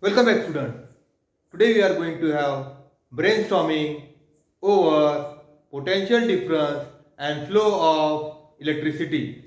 Welcome back, student. Today we are going to have brainstorming over potential difference and flow of electricity.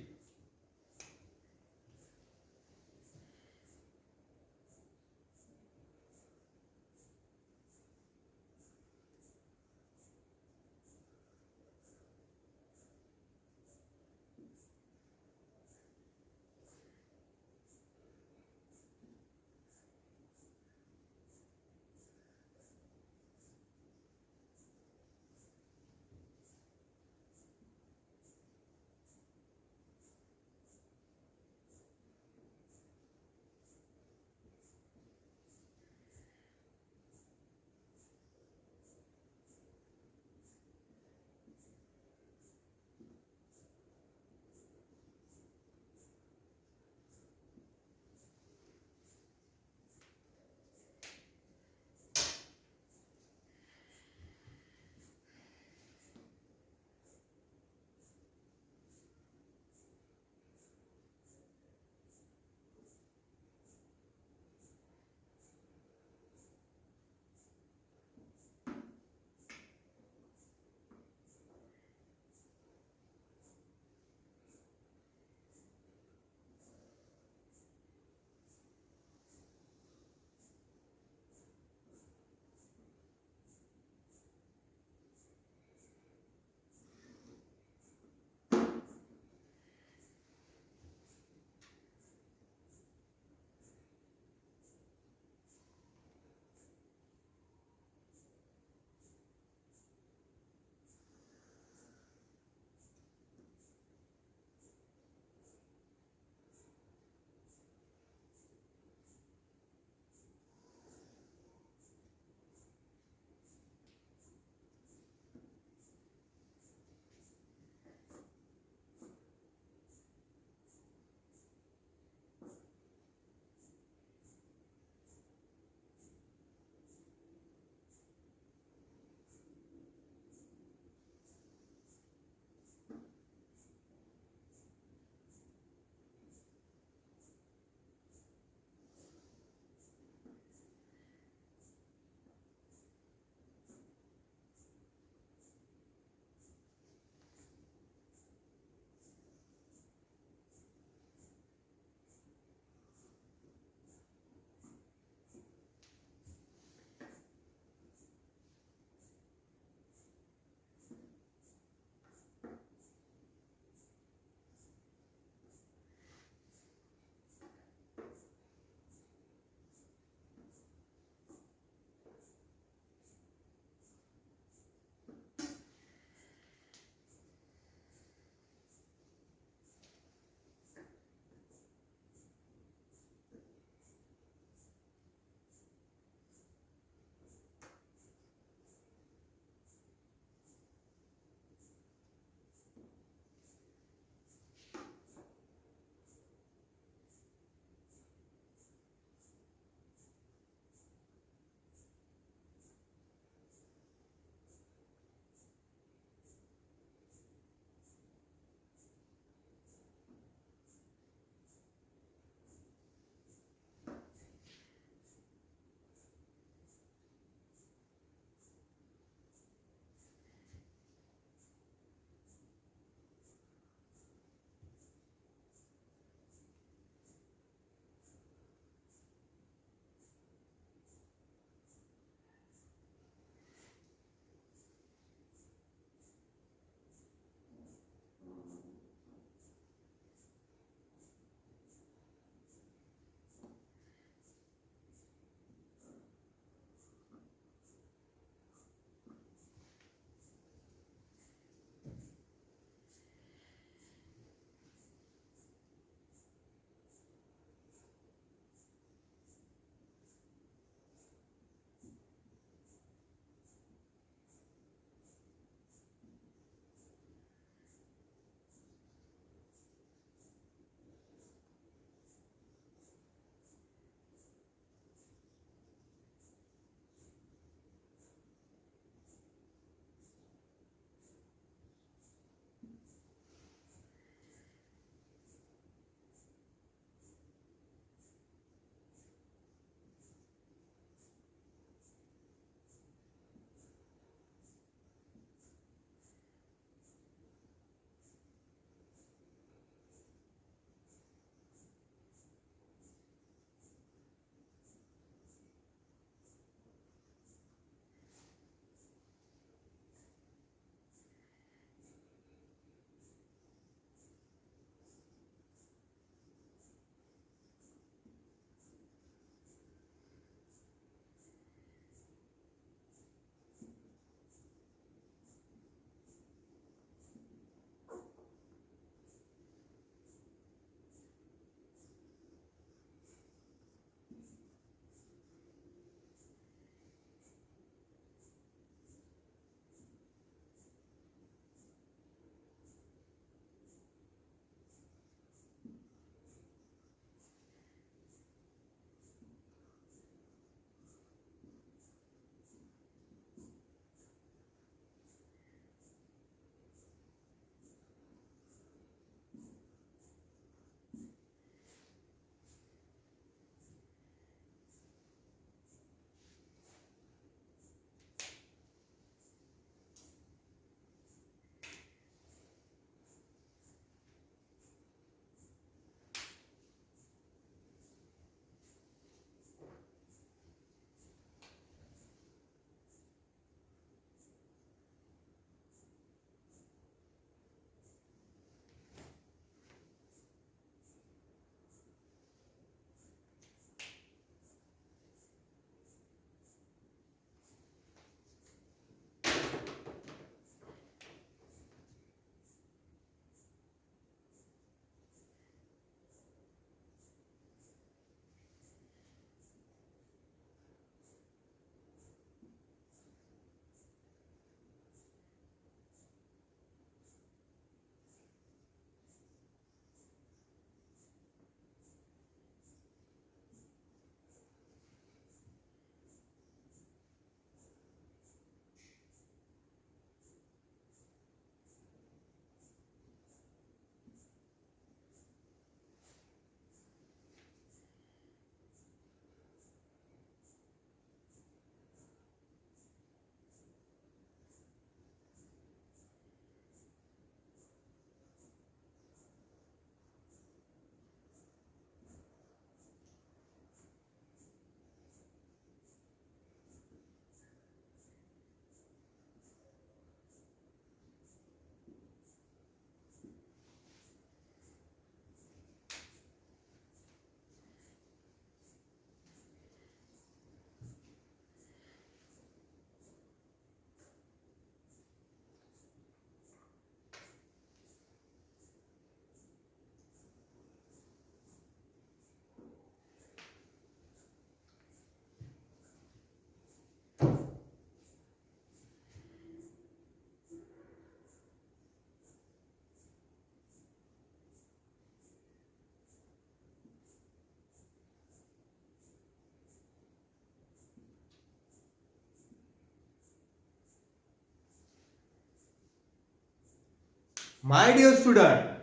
My dear student,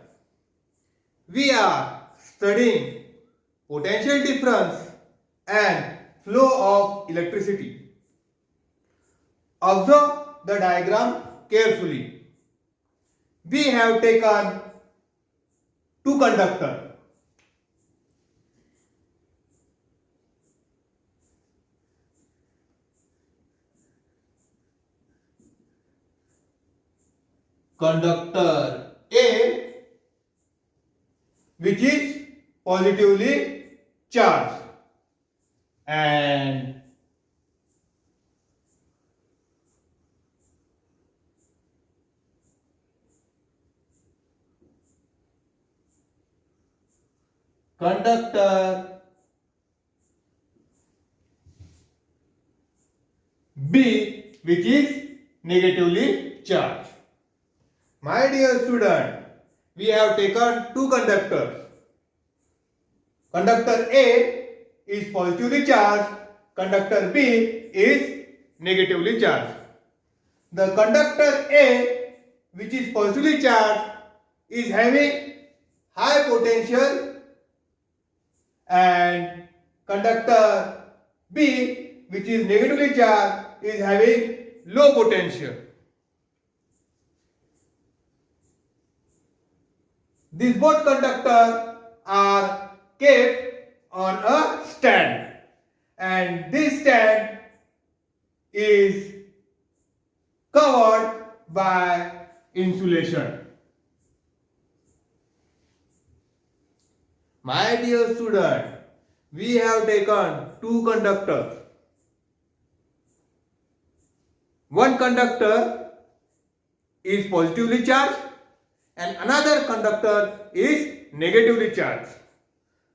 we are studying potential difference and flow of electricity. Observe the diagram carefully. We have taken two conductors. Conductor A, which is positively charged, and conductor B, which is negatively charged. My dear student, we have taken two conductors. Conductor A is positively charged, conductor B is negatively charged. The conductor A, which is positively charged, is having high potential, and conductor B, which is negatively charged, is having low potential. These both conductors are kept on a stand, and this stand is covered by insulation. My dear student, we have taken two conductors. One conductor is positively charged and another conductor is negatively charged.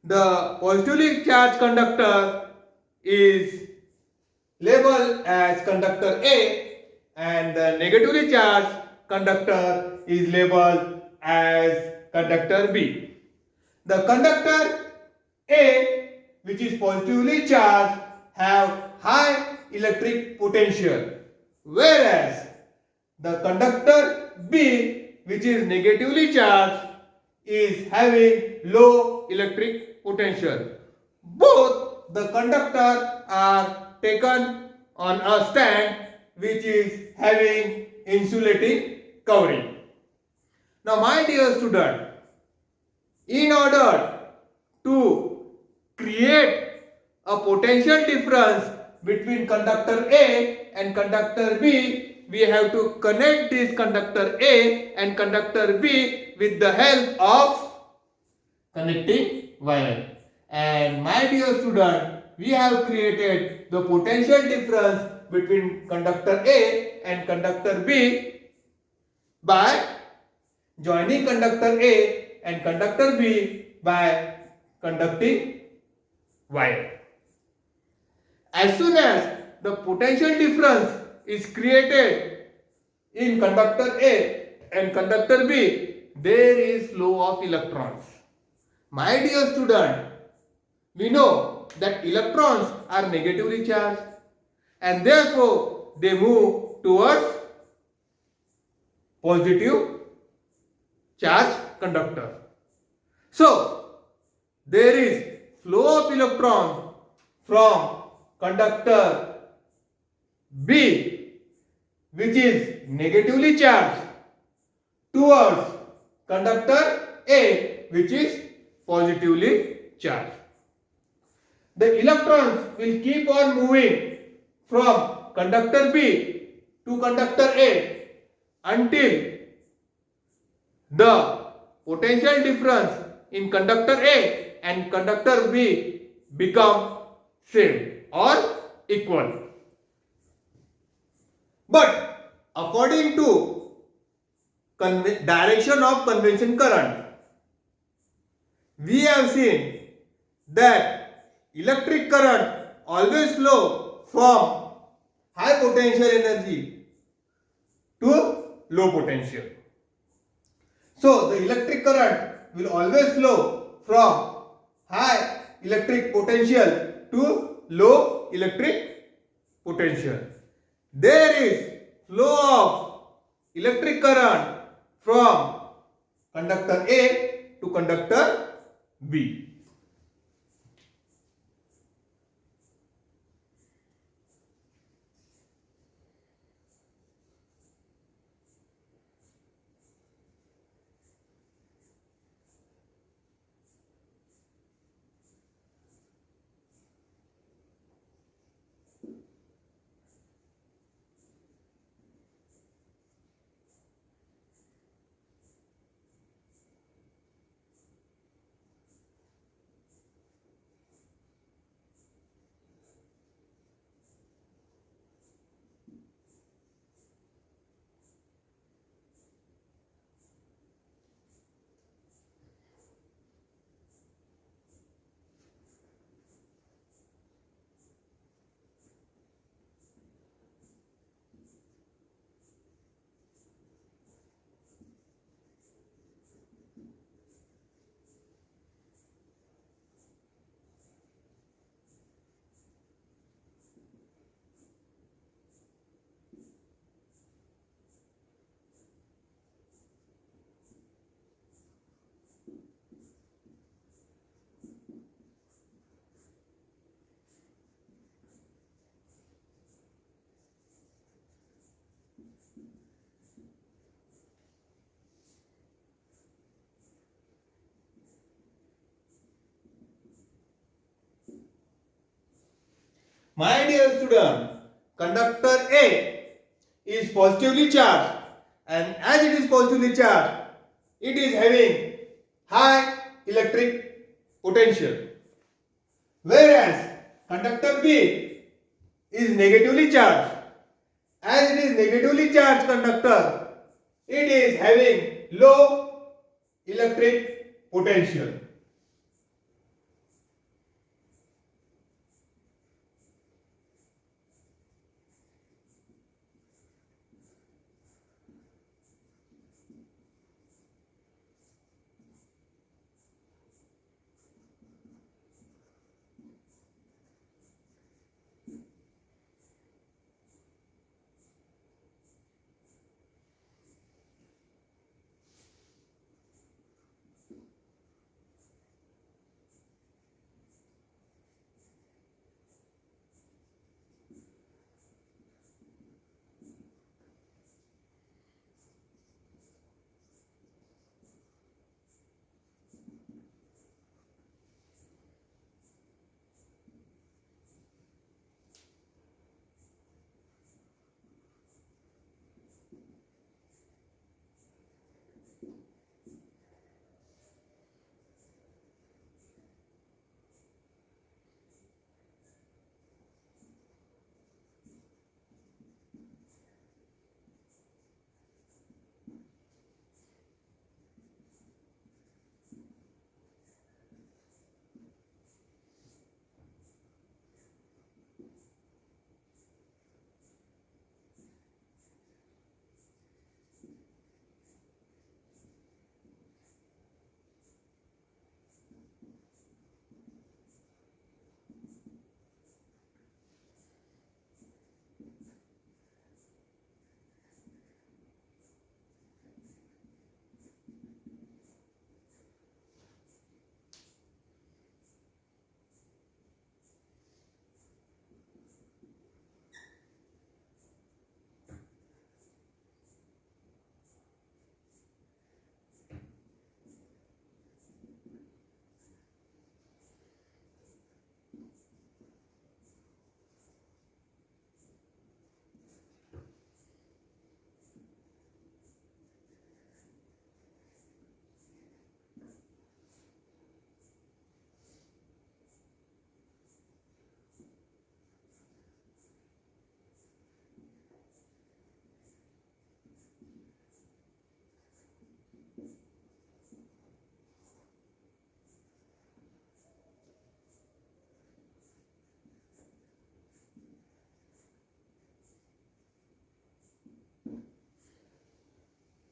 The positively charged conductor is labeled as conductor A, and the negatively charged conductor is labeled as conductor B. The conductor A, which is positively charged, have high electric potential, whereas the conductor B, which is negatively charged, is having low electric potential. Both the conductors are taken on a stand which is having insulating covering. Now, my dear student, in order to create a potential difference between conductor A and conductor B, we have to connect this conductor A and conductor B with the help of connecting wire. And my dear student, we have created the potential difference between conductor A and conductor B by joining conductor A and conductor B by conducting wire. As soon as the potential difference is created in conductor A and conductor B, there is flow of electrons. My dear student, we know that electrons are negatively charged and therefore they move towards positive charge conductor. So, there is flow of electron from conductor B, which is negatively charged, towards conductor A, which is positively charged. The electrons will keep on moving from conductor B to conductor A until the potential difference in conductor A and conductor B become same or equal. But according to direction of convention current, we have seen that electric current always flow from high potential energy to low potential. So the electric current will always flow from high electric potential to low electric potential. There is flow of electric current from conductor A to conductor B. My dear student, conductor A is positively charged, and as it is positively charged, it is having high electric potential. Whereas conductor B is negatively charged. As it is negatively charged conductor, it is having low electric potential.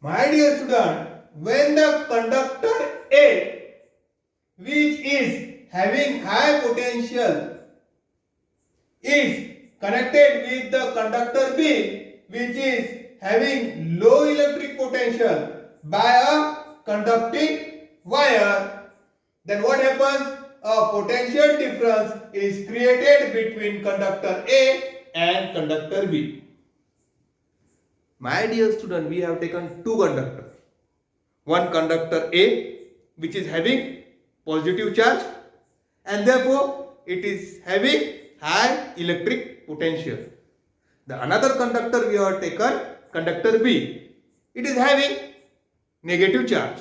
My dear student, when the conductor A, which is having high potential, is connected with the conductor B, which is having low electric potential by a conducting wire, then what happens? A potential difference is created between conductor A and conductor B. My dear student, we have taken two conductors. One conductor A, which is having positive charge, and therefore it is having high electric potential. The another conductor we have taken, conductor B, it is having negative charge,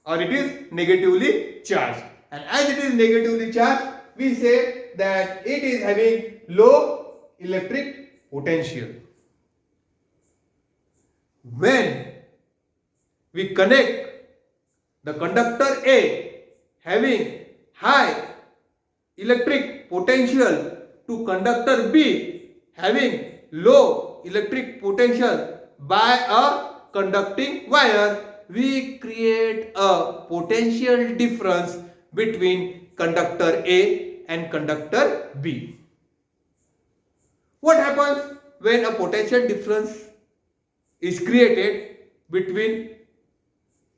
or it is negatively charged. And as it is negatively charged, we say that it is having low electric potential. When we connect the conductor A having high electric potential to conductor B having low electric potential by a conducting wire, we create a potential difference between conductor A and conductor B. What happens when a potential difference is created between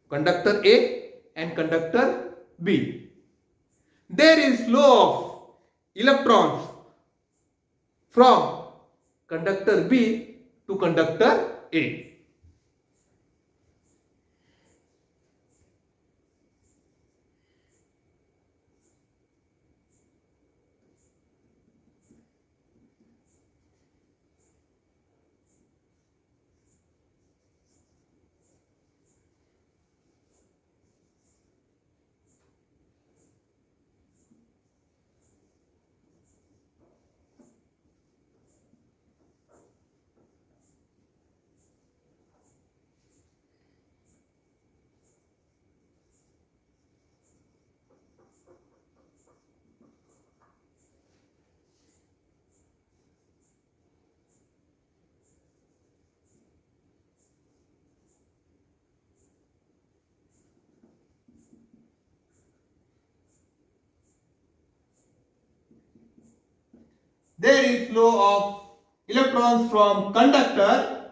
conductor A and conductor B? There is flow of electrons from conductor B to conductor A. There is flow of electrons from conductor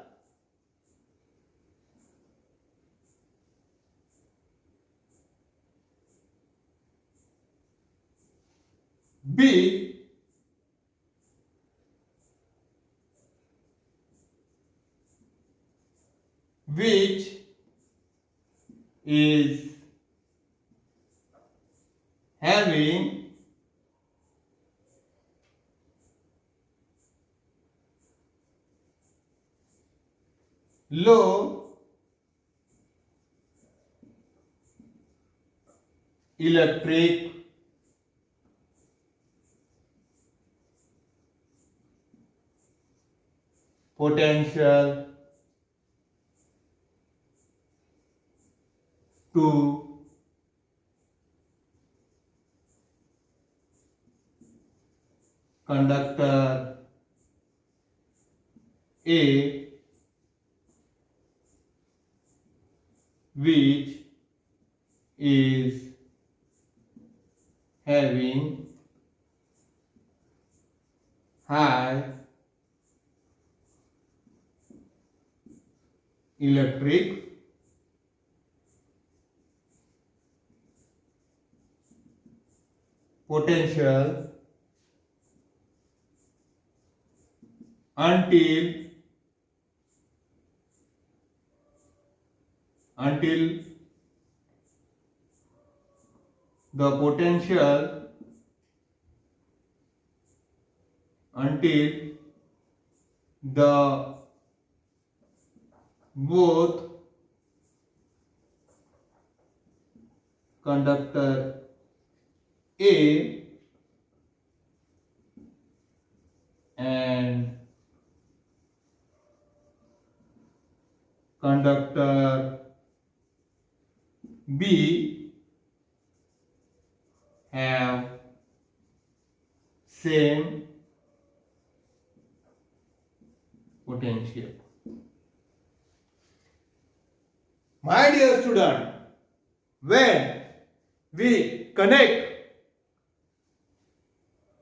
B which is having low electric potential to conductor A which is having high electric potential until the potential until the both conductor A and conductor B have same potential. My dear student, when we connect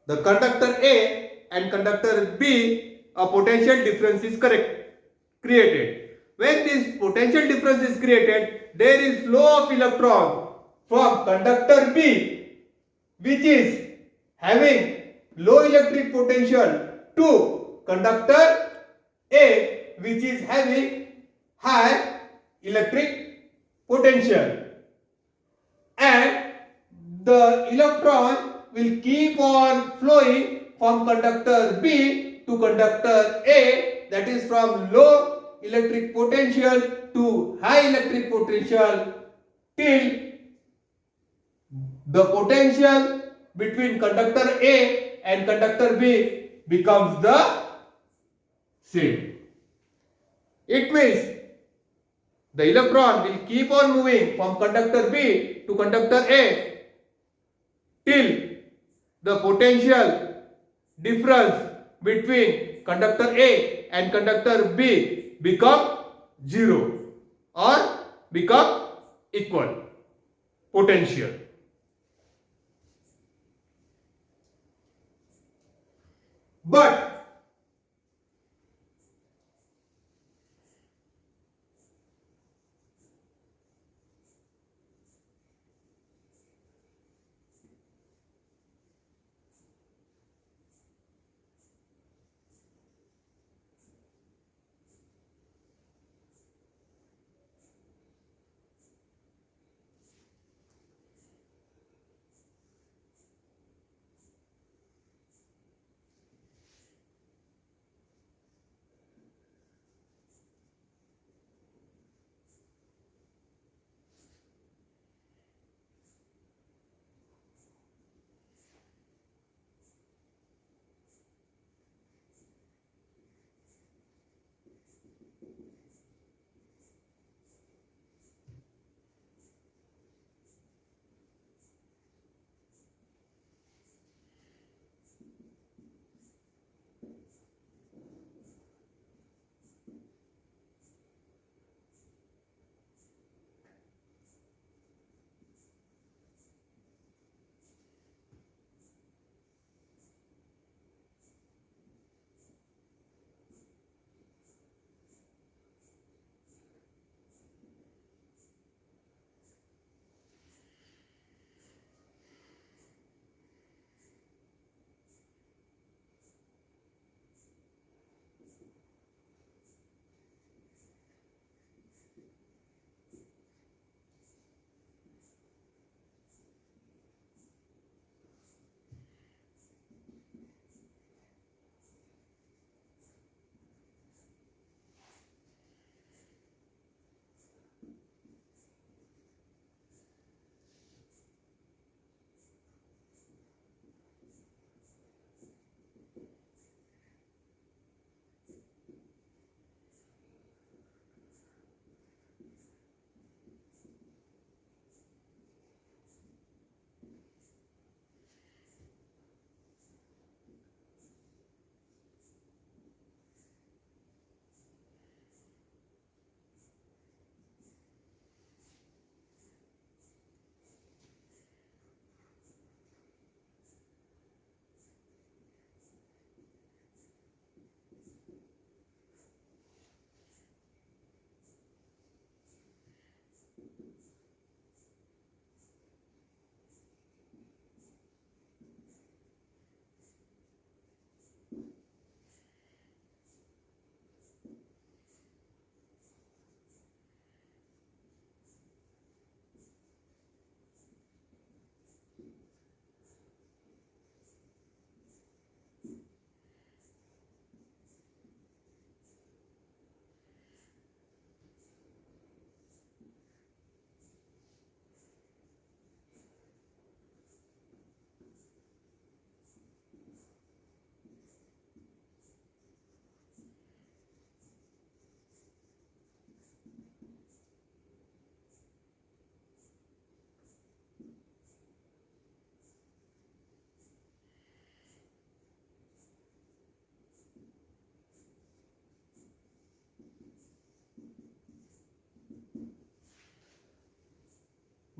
the conductor A and conductor B, a potential difference is created. when this potential difference is created, there is flow of electron from conductor B, which is having low electric potential, to conductor A, which is having high electric potential. And the electron will keep on flowing from conductor B to conductor A, that is from low electric potential to high electric potential, till the potential between conductor A and conductor B becomes the same. It means the electron will keep on moving from conductor B to conductor A till the potential difference between conductor A and conductor B become zero or become equal potential.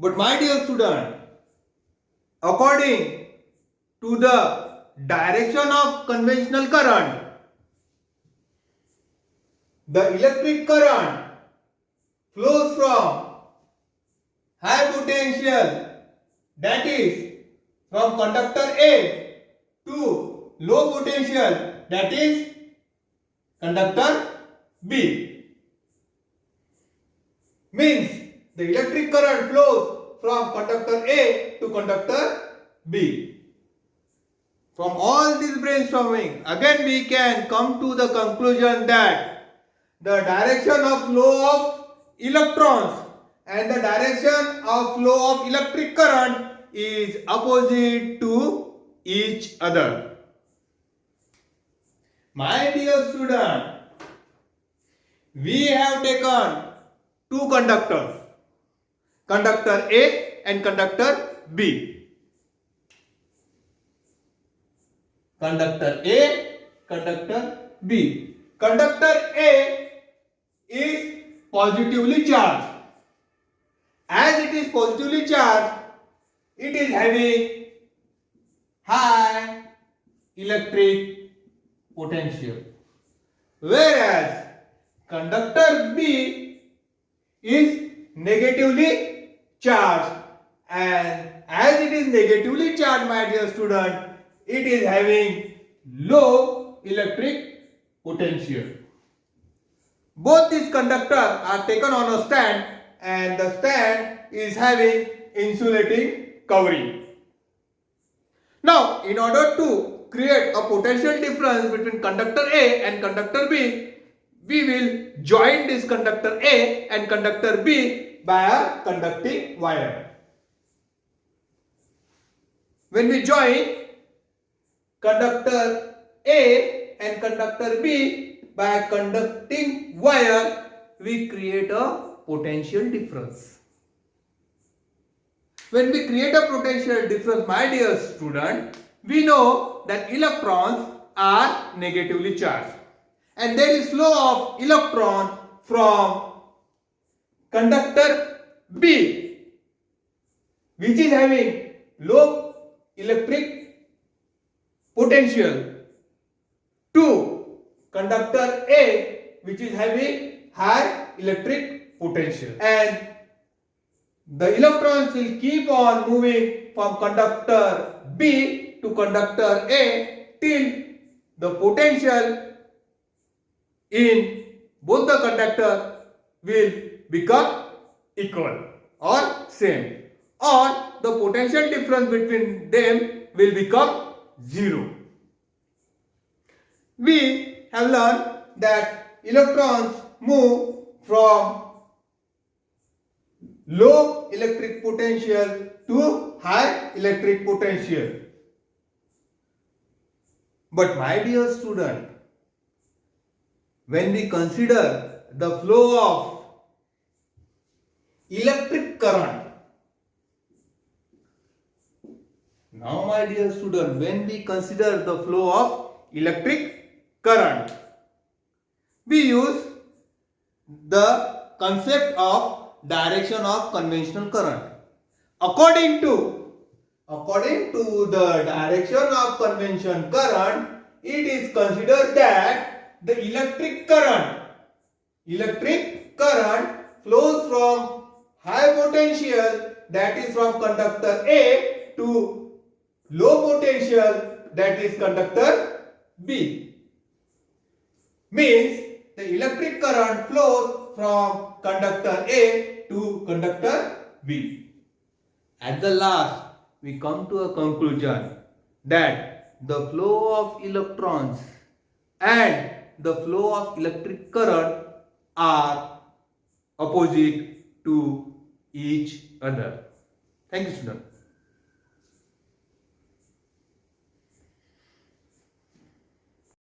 But my dear student, according to the direction of conventional current, the electric current flows from high potential, that is from conductor A to low potential, that is conductor B. Means the electric current flows from conductor A to conductor B. From all this brainstorming, again we can come to the conclusion that the direction of flow of electrons and the direction of flow of electric current is opposite to each other. My dear student, we have taken two conductors, conductor A and conductor B. Conductor A, conductor B. Conductor A is positively charged. As it is positively charged, it is having high electric potential. Whereas conductor B is negatively charged, and as it is negatively charged, my dear student, it is having low electric potential. Both these conductors are taken on a stand, and the stand is having insulating covering. Now, in order to create a potential difference between conductor A and conductor B, we will join this conductor A and conductor B by a conducting wire. When we join conductor A and conductor B by a conducting wire, we create a potential difference. When we create a potential difference, my dear student, we know that electrons are negatively charged, and there is flow of electron from conductor B, which is having low electric potential, to conductor A, which is having high electric potential, and the electrons will keep on moving from conductor B to conductor A till the potential in both the conductor will become equal or same, or the potential difference between them will become zero. We have learned that electrons move from low electric potential to high electric potential. But my dear student, when we consider the flow of electric current, now my dear student, when we consider the flow of electric current, we use the concept of direction of conventional current. According to the direction of conventional current, it is considered that the electric current flows from high potential, that is from conductor A, to low potential, that is conductor B. Means the electric current flows from conductor A to conductor B. At the last, we come to a conclusion that the flow of electrons and the flow of electric current are opposite to each other. Thank you, student.